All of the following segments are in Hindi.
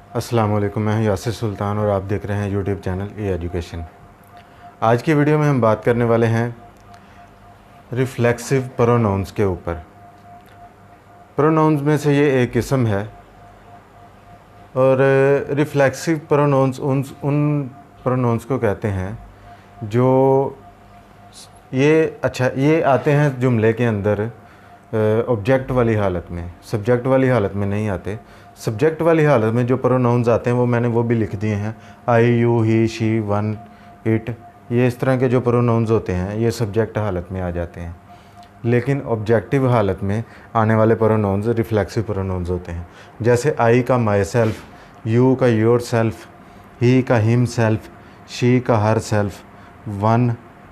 अस्सलाम वालेकुम, मैं हूं यासिर सुल्तान और आप देख रहे हैं यूट्यूब चैनल ई एजुकेशन। आज की वीडियो में हम बात करने वाले हैं रिफ्लेक्सिव प्रोनाउंस के ऊपर। प्रोनाउंस में से ये एक किस्म है और रिफ्लेक्सिव प्रोनाउंस उन प्रोनाउंस को कहते हैं जो ये आते हैं जुमले के अंदर ऑब्जेक्ट वाली हालत में, सब्जेक्ट वाली हालत में नहीं आते। सब्जेक्ट वाली हालत में जो प्रोनाउंस आते हैं वो भी लिख दिए हैं। I, you, he, she, one, it, ये इस तरह के जो प्रोनाउंस होते हैं ये सब्जेक्ट हालत में आ जाते हैं। लेकिन ऑब्जेक्टिव हालत में आने वाले प्रोनाउंस रिफ्लेक्सिव प्रोनाउंस होते हैं। जैसे आई का माई सेल्फ, यू का योर सेल्फ, ही का हिम सेल्फ, शी का her self,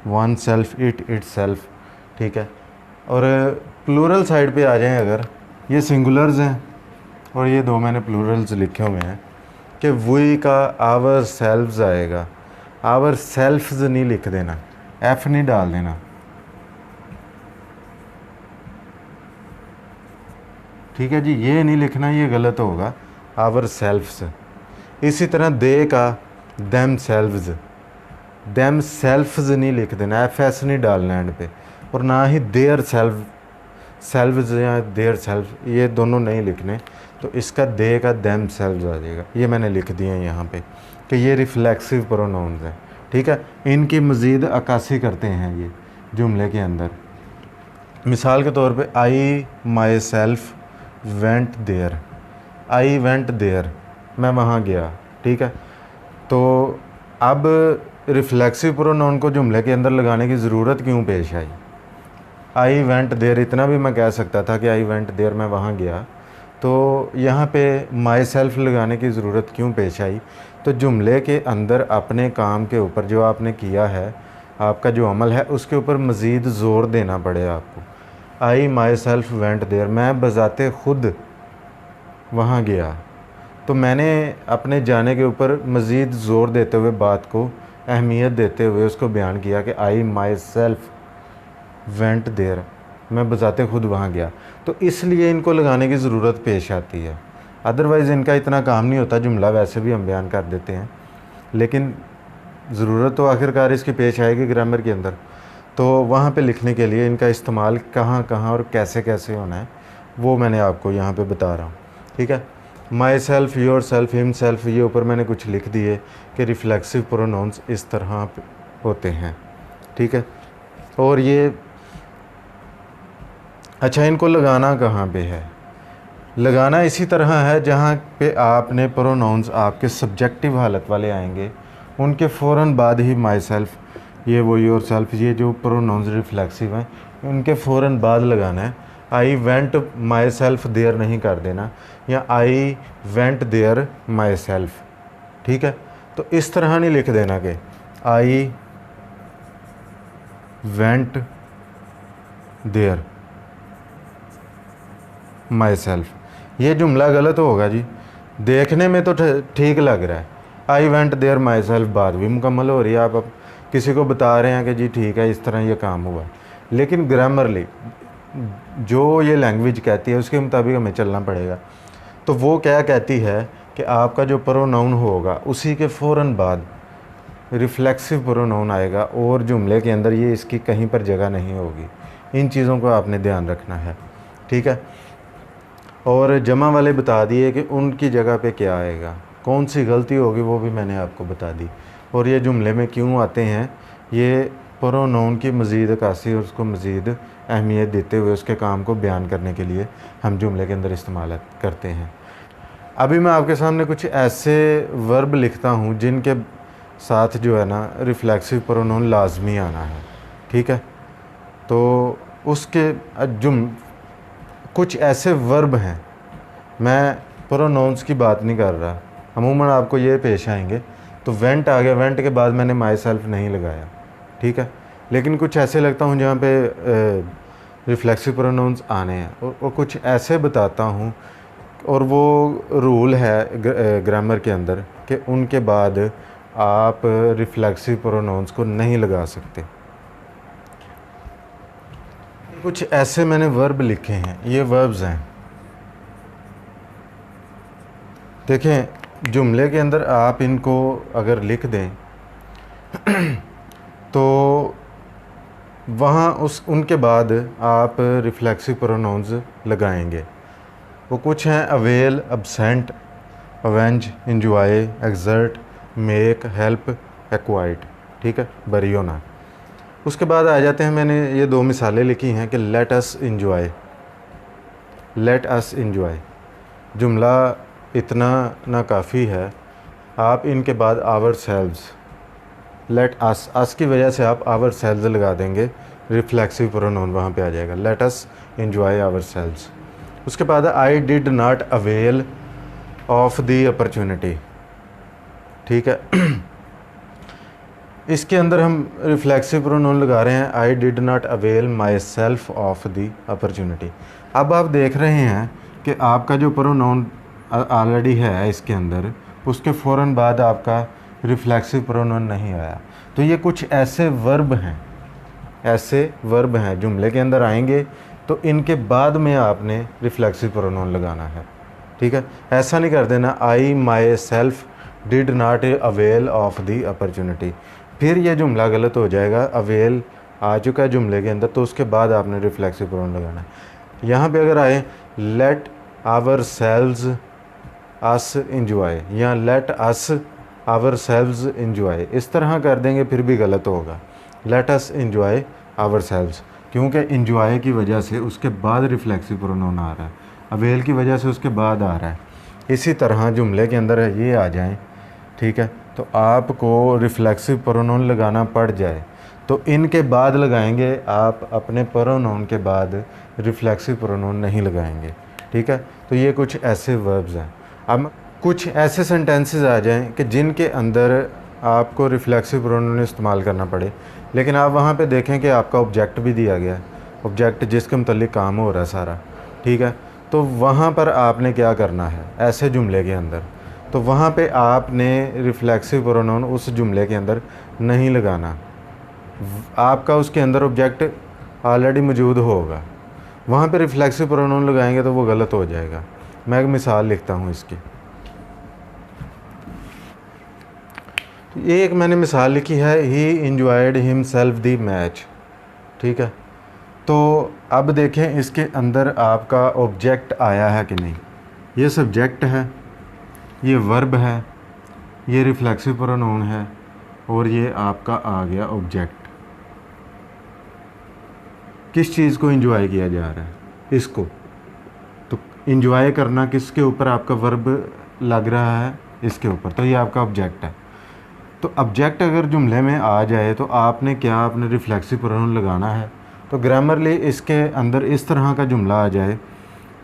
one self, it self. ठीक है। और प्लूरल साइड पे आ जाएं, अगर ये सिंगुलर्स हैं और ये दो मैंने प्लूरल्स लिखे हुए हैं कि वी का आवर सेल्व्स आएगा। आवर सेल्फ्स नहीं लिख देना, एफ नहीं डाल देना। ठीक है जी, ये नहीं लिखना, ये गलत होगा। Ourselves. इसी तरह दे का देम सेल्व्स नहीं लिख देना, एफ एस नहीं डालना एंड पे। और ना ही देयर सेल्व्स या देयर सेल्फ, ये दोनों नहीं लिखने। तो इसका दे का देम सेल्व्स आ जाएगा। ये मैंने लिख दिए हैं यहाँ पे कि ये रिफ्लेक्सिव प्रोनाउंस हैं। ठीक है। इनकी मज़ीद अक्कासी करते हैं ये जुमले के अंदर। मिसाल के तौर पे I myself went there, I went there, मैं वहाँ गया। ठीक है। तो अब रिफ्लेक्सिव प्रोनाउन को जुमले के अंदर लगाने की ज़रूरत क्यों पेश आई? आई वेंट देयर, इतना भी मैं कह सकता था कि आई वेंट देयर, मैं वहाँ गया। तो यहाँ पे माई सेल्फ लगाने की ज़रूरत क्यों पेश आई? तो जुमले के अंदर अपने काम के ऊपर जो आपने किया है, आपका जो अमल है, उसके ऊपर मज़ीद ज़ोर देना पड़े आपको। आई माई सेल्फ वेंट देयर, मैं बज़ाते ख़ुद वहाँ गया। तो मैंने अपने जाने के ऊपर मज़ीद ज़ोर देते हुए, बात को अहमियत देते हुए उसको बयान किया कि आई माई सेल्फ वेंट देयर, मैं बज़ाते ख़ुद वहाँ गया। तो इसलिए इनको लगाने की ज़रूरत पेश आती है। अदरवाइज़ इनका इतना काम नहीं होता, जुमला वैसे भी हम बयान कर देते हैं। लेकिन ज़रूरत तो आखिरकार इसकी पेश आएगी ग्रामर के अंदर। तो वहाँ पे लिखने के लिए इनका इस्तेमाल कहाँ कहाँ और कैसे कैसे होना है वो मैंने आपको यहाँ पे बता रहा हूँ। ठीक है। My self, your self, him self, ये ऊपर मैंने कुछ लिख दिए कि रिफ्लेक्सिव प्रोनाउंस इस तरह होते हैं। ठीक है। और ये अच्छा, इनको लगाना कहाँ पे है? लगाना इसी तरह है जहाँ पे आपने प्रोनाउंस आपके सब्जेक्टिव हालत वाले आएंगे, उनके फ़ौरन बाद ही माई सेल्फ, ये वो, योर सेल्फ, ये जो प्रोनाउंस रिफ्लेक्सिव हैं, उनके फ़ौरन बाद लगाना है। I went myself there नहीं कर देना, या I went there myself. ठीक है। तो इस तरह नहीं लिख देना कि I went there myself, ये जुमला गलत होगा जी। देखने में तो ठीक लग रहा है, I went there myself बात भी मुकम्मल हो रही है। आप अब किसी को बता रहे हैं कि जी ठीक है, इस तरह ये काम हुआ, लेकिन ग्रामरली जो ये लैंग्वेज कहती है उसके मुताबिक हमें चलना पड़ेगा। तो वो क्या कहती है कि आपका जो प्रोनाउन होगा उसी के फ़ौरन बाद रिफ्लेक्सिव प्रोनाउन आएगा और जुमले के अंदर ये इसकी कहीं पर जगह नहीं होगी। इन चीज़ों को आपने ध्यान रखना है। ठीक है। और जमा वाले बता दिए कि उनकी जगह पे क्या आएगा, कौन सी गलती होगी वो भी मैंने आपको बता दी। और ये जुमले में क्यों आते हैं, ये प्रोनाउन की मज़ीद अक्कासी और उसको मज़ीद अहमियत देते हुए उसके काम को बयान करने के लिए हम जुमले के अंदर इस्तेमाल करते हैं। अभी मैं आपके सामने कुछ ऐसे वर्ब लिखता हूँ जिनके साथ जो है ना रिफ्लेक्सिव प्रोनाउन लाजमी आना है। ठीक है। तो उसके कुछ ऐसे वर्ब हैं, मैं प्रोनाउंस की बात नहीं कर रहा, अमूमन आपको ये पेश आएंगे। तो वेंट आ गया, वेंट के बाद मैंने माई सेल्फ नहीं लगाया। ठीक है। लेकिन कुछ ऐसे लगता हूँ जहाँ पे रिफ्लेक्सिव प्रोनाउंस आने हैं, और कुछ ऐसे बताता हूँ, और वो रूल है ग्रामर के अंदर कि उनके बाद आप रिफ्लेक्सिव प्रोनाउंस को नहीं लगा सकते। कुछ ऐसे मैंने वर्ब लिखे हैं, ये वर्ब्स हैं। देखें, जुमले के अंदर आप इनको अगर लिख दें तो वहाँ उनके बाद आप रिफ्लेक्सिव प्रोनाउंस लगाएंगे। वो कुछ हैं avail, absent, avenge, enjoy, exert, make, help, acquit, ठीक है, बरी होना। उसके बाद आ जाते हैं, मैंने ये 2 मिसालें लिखी हैं कि late us enjoy, late us enjoy. जुमला इतना ना काफ़ी है, आप इनके बाद आवर सेल्व्स, लेट अस की वजह से आप आवर सेल्व्स लगा देंगे, रिफ्लेक्सिव प्रोनाउन वहाँ पे आ जाएगा, let us enjoy ourselves. उसके बाद I did not avail of the opportunity, ठीक है। इसके अंदर हम रिफ्लेक्सिव प्रोनाउन लगा रहे हैं, आई did not avail my self of the opportunity. अब आप देख रहे हैं कि आपका जो प्रोनाउन ऑलरेडी है इसके अंदर, उसके फ़ौरन बाद आपका रिफ्लेक्सिव प्रोनाउन नहीं आया। तो ये कुछ ऐसे वर्ब हैं, ऐसे वर्ब हैं जुमले के अंदर आएंगे तो इनके बाद में आपने रिफ्लेक्सिव प्रोनाउन लगाना है, ठीक है। ऐसा नहीं कर देना I myself did not avail of the opportunity, फिर ये जुमला गलत हो जाएगा। अवेल आ चुका है जुमले के अंदर तो उसके बाद आपने रिफ्लेक्सिव प्रोनाउन लगाना है। यहाँ पे अगर आए let ourselves us enjoy या let us ourselves enjoy, इस तरह कर देंगे फिर भी गलत होगा। Let us enjoy ourselves, क्योंकि इंजॉय की वजह से उसके बाद रिफ्लेक्सिव प्रोनाउन आ रहा है, अवेल की वजह से उसके बाद आ रहा है। इसी तरह जुमले के अंदर ये आ जाएं, ठीक है, तो आपको रिफ्लेक्सिव प्रोनाउन लगाना पड़ जाए तो इनके बाद लगाएंगे, आप अपने प्रोनाउन के बाद रिफ्लेक्सिव प्रोनाउन नहीं लगाएंगे, ठीक है। तो ये कुछ ऐसे वर्ब्स हैं। अब कुछ ऐसे सेंटेंसेस आ जाएं कि जिनके अंदर आपको रिफ्लेक्सिव प्रोनाउन इस्तेमाल करना पड़े, लेकिन आप वहाँ पे देखें कि आपका ऑब्जेक्ट भी दिया गया है, ऑब्जेक्ट जिसके मुतल्लिक काम हो रहा है सारा, ठीक है। तो वहाँ पर आपने क्या करना है ऐसे जुमले के अंदर, तो वहाँ पे आपने रिफ्लेक्सिव प्रोनाउन उस जुमले के अंदर नहीं लगाना, आपका उसके अंदर ऑब्जेक्ट ऑलरेडी मौजूद होगा, वहाँ पे रिफ्लेक्सिव प्रोनाउन लगाएंगे तो वो गलत हो जाएगा। मैं एक मिसाल लिखता हूँ इसकी, ये एक मैंने मिसाल लिखी है, ही इंजॉयड हिमसेल्फ द मैच, ठीक है। तो अब देखें इसके अंदर आपका ऑब्जेक्ट आया है कि नहीं। ये सब्जेक्ट है, ये वर्ब है, ये रिफ्लेक्सिव प्रोनाउन है और ये आपका आ गया ऑब्जेक्ट। किस चीज़ को इंजॉय किया जा रहा है, इसको। तो इंजॉय करना किसके ऊपर आपका वर्ब लग रहा है, इसके ऊपर, तो ये आपका ऑब्जेक्ट है। तो ऑब्जेक्ट अगर जुमले में आ जाए तो आपने क्या, आपने रिफ्लेक्सिव प्रोनाउन लगाना है। तो ग्रामरली इसके अंदर इस तरह का जुमला आ जाए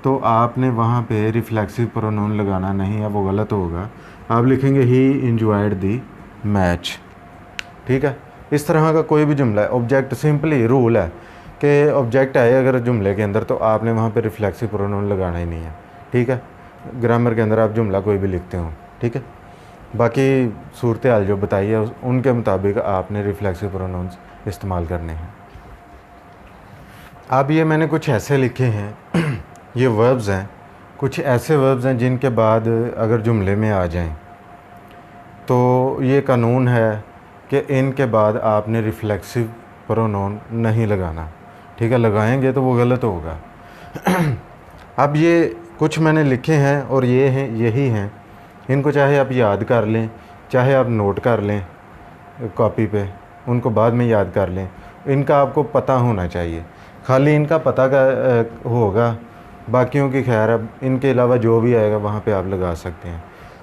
तो आपने वहाँ पे रिफ्लेक्सिव प्रोनाउन लगाना नहीं है, वो गलत होगा। आप लिखेंगे ही इंजॉयड दी मैच, ठीक है। इस तरह का कोई भी जुमला है, ऑब्जेक्ट सिंपली रूल है कि ऑब्जेक्ट आए अगर जुमले के अंदर तो आपने वहाँ पे रिफ्लेक्सिव प्रोनाउन लगाना ही नहीं है, ठीक है। ग्रामर के अंदर आप जुमला कोई भी लिखते हो, ठीक है। बाकी सूरत हाल जो बताइए उनके मुताबिक आपने रिफ्लेक्सिव प्रोनाउंस इस्तेमाल करने हैं। अब ये मैंने कुछ ऐसे लिखे हैं ये वर्ब्स हैं, कुछ ऐसे वर्ब्स हैं जिनके बाद अगर जुमले में आ जाएं तो ये कानून है कि इनके बाद आपने रिफ्लेक्सिव प्रोनाउन नहीं लगाना, ठीक है। लगाएंगे तो वो गलत होगा। अब ये कुछ मैंने लिखे हैं और ये हैं, यही हैं, इनको चाहे आप याद कर लें, चाहे आप नोट कर लें कॉपी पे, उनको बाद में याद कर लें। इनका आपको पता होना चाहिए, खाली इनका पता का होगा, बाकियों की खैर अब इनके अलावा जो भी आएगा वहाँ पे आप लगा सकते हैं।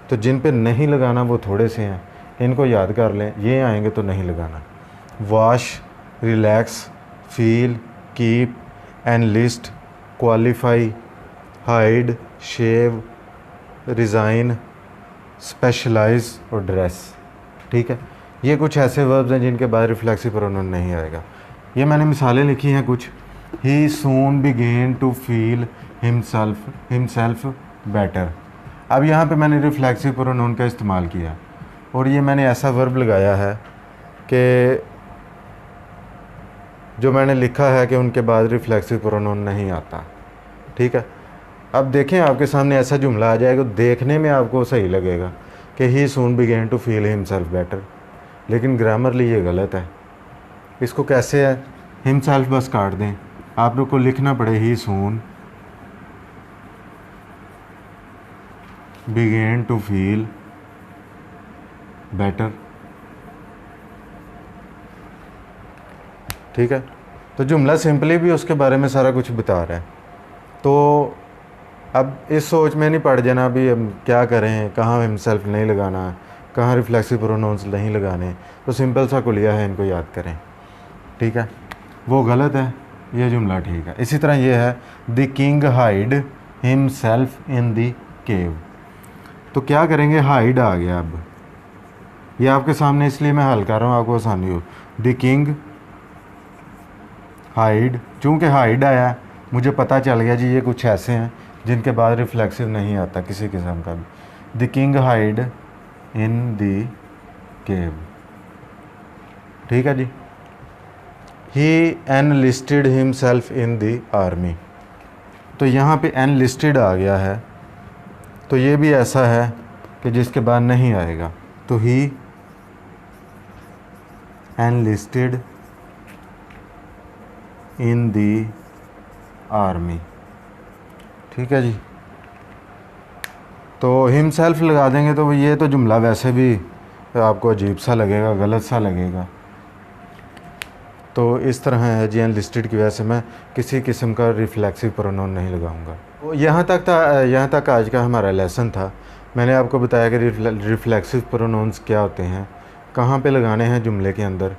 तो जिन पे नहीं लगाना वो थोड़े से हैं, इनको याद कर लें, ये आएंगे तो नहीं लगाना। Wash, relax, feel, keep, enlist, qualify, hide, shave, resign, specialize और ड्रेस, ठीक है। ये कुछ ऐसे वर्ब्स हैं जिनके बाद रिफ्लेक्सिव प्रोनाउन नहीं आएगा। ये मैंने मिसालें लिखी हैं कुछ। He soon began to feel himself better. अब यहाँ पे मैंने रिफ्लेक्सिव प्रोनाउन का इस्तेमाल किया और ये मैंने ऐसा वर्ब लगाया है कि जो मैंने लिखा है कि उनके बाद रिफ्लेक्सिव प्रोनाउन नहीं आता, ठीक है। अब देखें आपके सामने ऐसा जुमला आ जाएगा, देखने में आपको सही लगेगा कि he soon began to feel himself better, लेकिन ग्रामरली ये गलत है। इसको कैसे है, हिमसेल्फ बस काट दें, आप लोग को लिखना पड़े ही soon began to feel better. ठीक है, तो जुमला सिंपली भी उसके बारे में सारा कुछ बता रहा है। तो अब इस सोच में नहीं पड़ जाना अभी हम क्या करें, कहाँ हिमसेल्फ नहीं लगाना, कहाँ रिफ्लेक्सिव प्रोनाउंस नहीं लगाने। तो सिंपल सा कुलिया है, इनको याद करें। ठीक है, वो गलत है, ये जुमला ठीक है। इसी तरह ये है the king hide himself in the केव। तो क्या करेंगे, हाइड आ गया। अब ये आपके सामने इसलिए मैं हल कर रहा हूँ, आपको आसानी हो। द किंग हाइड, चूँकि हाइड आया मुझे पता चल गया जी ये कुछ ऐसे हैं जिनके बाद रिफ्लेक्सिव नहीं आता किसी किस्म का भी। The king hide in the cave. ठीक है जी। He enlisted himself in the army. तो यहाँ पे एनलिस्टेड आ गया है, तो ये भी ऐसा है कि जिसके बाद नहीं आएगा। तो ही एनलिस्टेड इन द आर्मी। ठीक है जी। तो हिमसेल्फ लगा देंगे तो ये तो जुमला वैसे भी आपको अजीब सा लगेगा, गलत सा लगेगा। तो इस तरह है जी, एनलिस्टेड की वजह से मैं किसी किस्म का रिफ्लेक्सिव प्रोनाउन नहीं लगाऊंगा। तो यहाँ तक आज का हमारा लेसन था। मैंने आपको बताया कि रिफ्लेक्सिव प्रोनाउंस क्या होते हैं, कहाँ पे लगाने हैं जुमले के अंदर,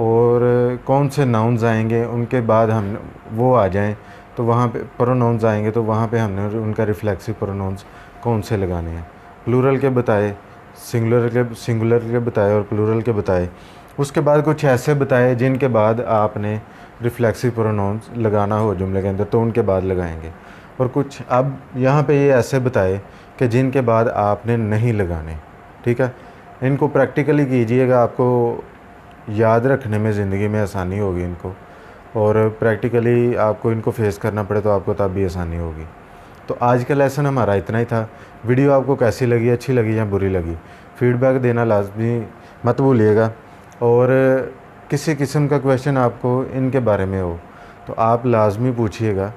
और कौन से नाउन्स आएंगे उनके बाद हम वो आ जाएं तो वहाँ पे प्रोनाउंस आएंगे तो वहाँ पे हमने उनका रिफ्लेक्सिव प्रोनाउंस कौन से लगाने हैं। प्लूरल के बताए, सिंगुलर के बताए और प्लूरल के बताए। उसके बाद कुछ ऐसे बताए जिनके बाद आपने रिफ्लेक्सिव प्रोनाउंस लगाना हो जुमले के अंदर तो उनके बाद लगाएंगे। और कुछ अब यहाँ पे ये ऐसे बताए कि जिनके बाद आपने नहीं लगाने। ठीक है, इनको प्रैक्टिकली कीजिएगा, आपको याद रखने में ज़िंदगी में आसानी होगी इनको, और प्रैक्टिकली आपको इनको फेस करना पड़े तो आपको तब भी आसानी होगी। तो आज का लेसन हमारा इतना ही था। वीडियो आपको कैसी लगी, अच्छी लगी या बुरी लगी, फीडबैक देना लाजमी मत भूलिएगा। और किसी किस्म का क्वेश्चन आपको इनके बारे में हो तो आप लाजमी पूछिएगा।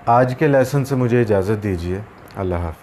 आज के लेसन से मुझे इजाज़त दीजिए। अल्लाह हाफ़िज़।